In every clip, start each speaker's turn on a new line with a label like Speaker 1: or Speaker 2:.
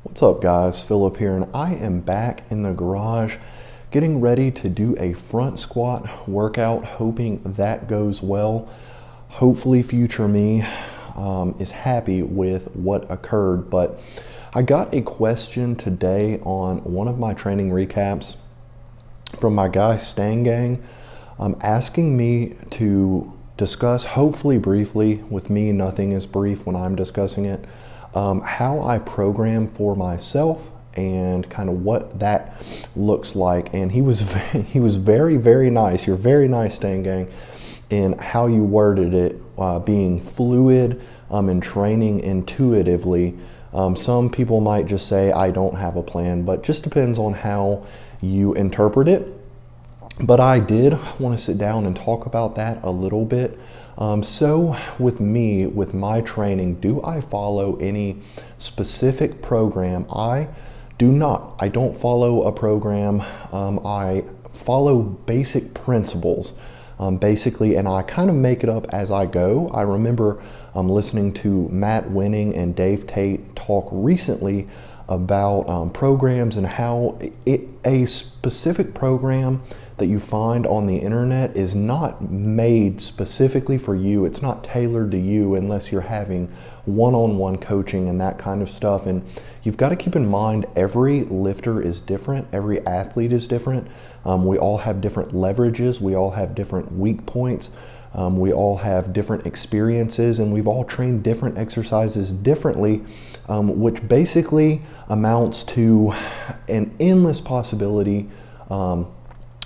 Speaker 1: What's up guys, Philip here, and I am back in the garage getting ready to do a front squat workout, hoping that goes well. Hopefully future me is happy with what occurred, but I got a question today on one of my training recaps from my guy Stang Gang, asking me to discuss, hopefully briefly, with me nothing is brief when I'm discussing it, how I program for myself and kind of what that looks like. And he was very, very nice. You're very nice, Stang Gang, in how you worded it, being fluid and training intuitively. Some people might just say I don't have a plan, but just depends on how you interpret it. But I did want to sit down and talk about that a little bit. So with me, with my training, do I follow any specific program? I do not. I don't follow a program. I follow basic principles, basically, and I kind of make it up as I go. I remember listening to Matt Winning and Dave Tate talk recently about programs and how a specific program that you find on the internet is not made specifically for you. It's not tailored to you unless you're having one-on-one coaching and that kind of stuff. And you've got to keep in mind every lifter is different, every athlete is different. We all have different leverages, we all have different weak points, we all have different experiences, and we've all trained different exercises differently, which basically amounts to an endless possibility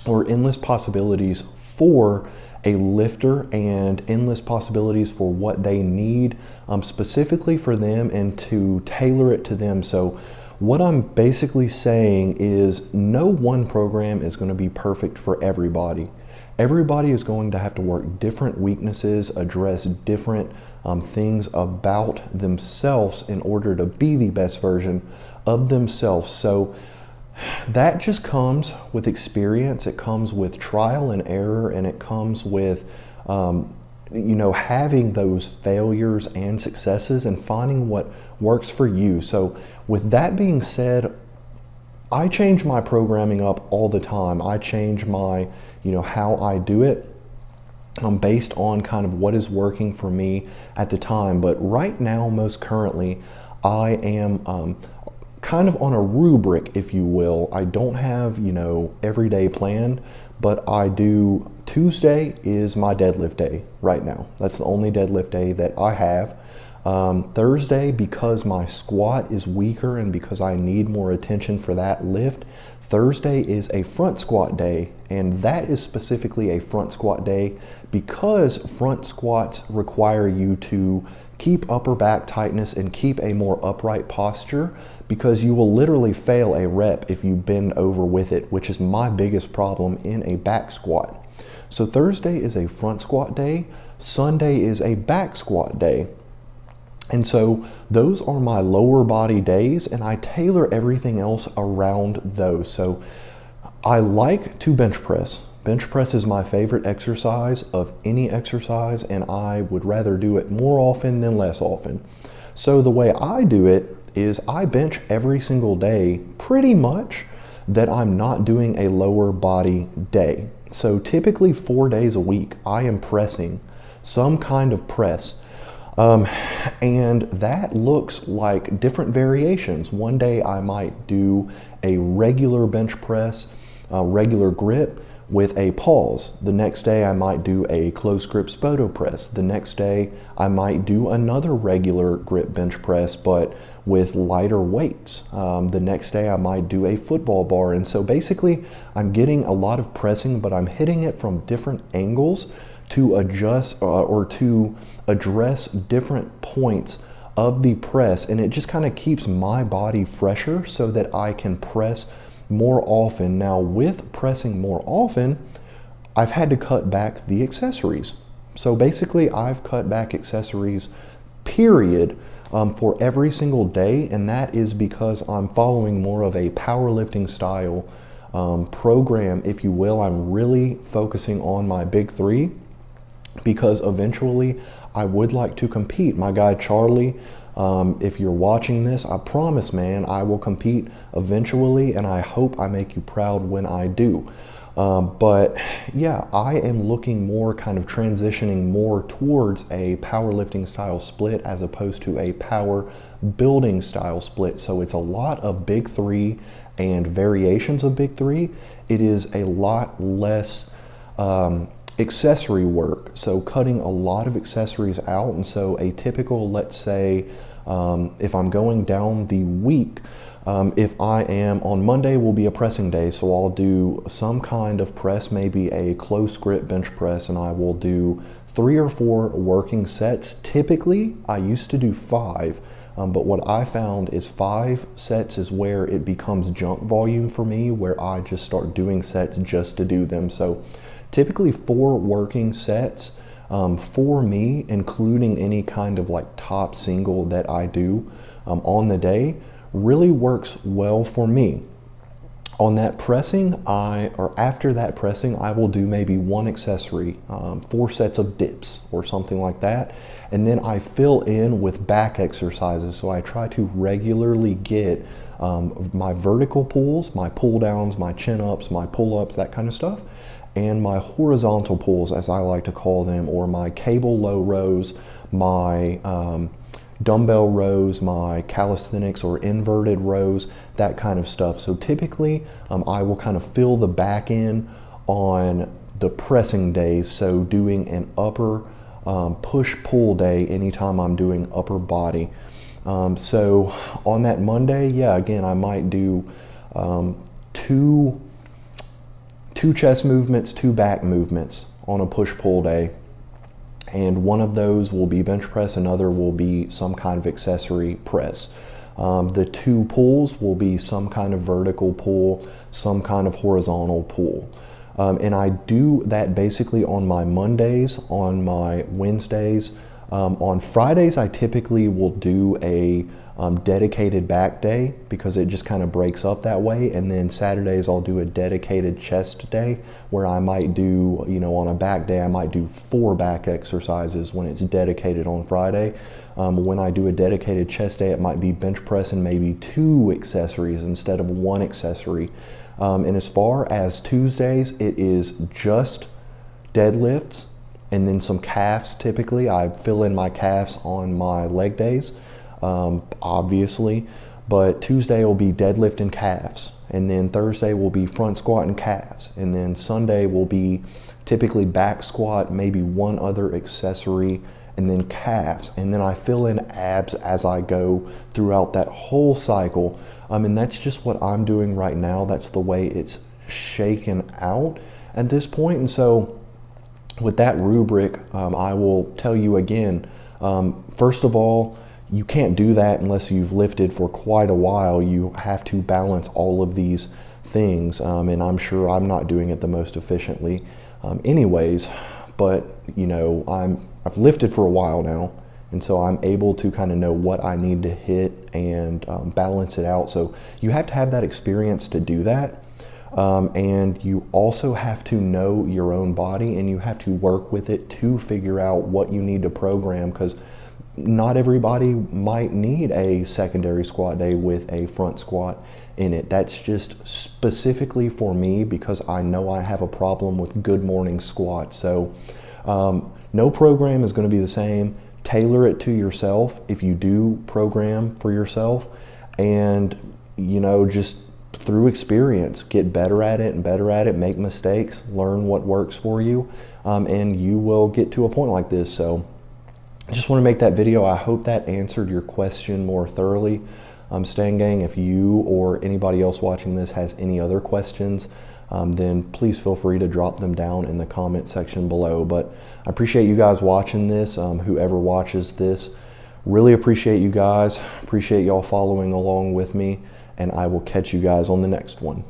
Speaker 1: or endless possibilities for a lifter and endless possibilities for what they need specifically for them and to tailor it to them. So what I'm basically saying is no one program is going to be perfect for everybody. Everybody is going to have to work different weaknesses, address different things about themselves in order to be the best version of themselves. So that just comes with experience. It comes with trial and error, and it comes with having those failures and successes and finding what works for you. So with that being said, I change my programming up all the time. I change my how I do it based on kind of what is working for me at the time. But right now, most currently, I am kind of on a rubric, if you will. I don't have, every day planned, but I do. Tuesday is my deadlift day right now. That's the only deadlift day that I have. Thursday, because my squat is weaker and because I need more attention for that lift, Thursday is a front squat day, and that is specifically a front squat day because front squats require you to keep upper back tightness and keep a more upright posture, because you will literally fail a rep if you bend over with it, which is my biggest problem in a back squat. So Thursday is a front squat day, Sunday is a back squat day. And so those are my lower body days, and I tailor everything else around those. So I like to bench press. Bench press is my favorite exercise of any exercise, and I would rather do it more often than less often. So the way I do it is I bench every single day, pretty much, that I'm not doing a lower body day. So typically 4 days a week, I am pressing some kind of press. And that looks like different variations. One day I might do a regular bench press, regular grip with a pause. The next day I might do a close grip Spoto press. The next day I might do another regular grip bench press, but with lighter weights. The next day I might do a football bar. And so basically I'm getting a lot of pressing, but I'm hitting it from different angles to adjust or to address different points of the press, and it just kind of keeps my body fresher so that I can press more often. Now with pressing more often, I've had to cut back the accessories. So basically I've cut back accessories, period, for every single day, and that is because I'm following more of a powerlifting style program, if you will. I'm really focusing on my big three because eventually I would like to compete. My guy Charlie If you're watching this, I promise, man, I will compete eventually, and I hope I make you proud when I do. But yeah, I am looking more kind of transitioning more towards a powerlifting style split as opposed to a power building style split. So it's a lot of big three and variations of big three. It is a lot less accessory work, so cutting a lot of accessories out. And so a typical, let's say, if I'm going down the week, if I am on Monday will be a pressing day, so I'll do some kind of press, maybe a close grip bench press, and I will do 3 or 4 working sets. Typically, I used to do 5, but what I found is 5 sets is where it becomes junk volume for me, where I just start doing sets just to do them. So typically 4 working sets for me, including any kind of like top single that I do on the day, really works well for me. On that pressing, or after that pressing, I will do maybe 1 accessory, 4 sets of dips or something like that. And then I fill in with back exercises. So I try to regularly get my vertical pulls, my pull downs, my chin ups, my pull ups, that kind of stuff, and my horizontal pulls, as I like to call them, or my cable low rows, my dumbbell rows, my calisthenics or inverted rows, that kind of stuff. So typically I will kind of fill the back in on the pressing days, so doing an upper push-pull day anytime I'm doing upper body. So on that Monday, yeah, again, I might do two chest movements, 2 back movements on a push-pull day. And one of those will be bench press, another will be some kind of accessory press. The 2 pulls will be some kind of vertical pull, some kind of horizontal pull. And I do that basically on my Mondays, on my Wednesdays. On Fridays, I typically will do a dedicated back day because it just kind of breaks up that way. And then Saturdays, I'll do a dedicated chest day where I might do, on a back day, I might do 4 back exercises when it's dedicated on Friday. When I do a dedicated chest day, it might be bench press and maybe 2 accessories instead of 1 accessory. And as far as Tuesdays, it is just deadlifts and then some calves. Typically, I fill in my calves on my leg days, obviously, but Tuesday will be deadlift and calves, and then Thursday will be front squat and calves, and then Sunday will be typically back squat, maybe 1 other accessory, and then calves, and then I fill in abs as I go throughout that whole cycle. And that's just what I'm doing right now. That's the way it's shaken out at this point. And so with that rubric, I will tell you again, first of all, you can't do that unless you've lifted for quite a while. You have to balance all of these things, and I'm sure I'm not doing it the most efficiently anyways, but I've lifted for a while now, and so I'm able to kind of know what I need to hit and balance it out. So you have to have that experience to do that. And you also have to know your own body, and you have to work with it to figure out what you need to program, because not everybody might need a secondary squat day with a front squat in it. That's just specifically for me because I know I have a problem with good morning squats. So no program is going to be the same. Tailor it to yourself if you do program for yourself, and just through experience, get better at it and better at it, make mistakes, learn what works for you, and you will get to a point like this. So I just want to make that video. I hope that answered your question more thoroughly. Stan Gang, if you or anybody else watching this has any other questions, then please feel free to drop them down in the comment section below. But I appreciate you guys watching this, whoever watches this. Really appreciate you guys. Appreciate y'all following along with me, and I will catch you guys on the next one.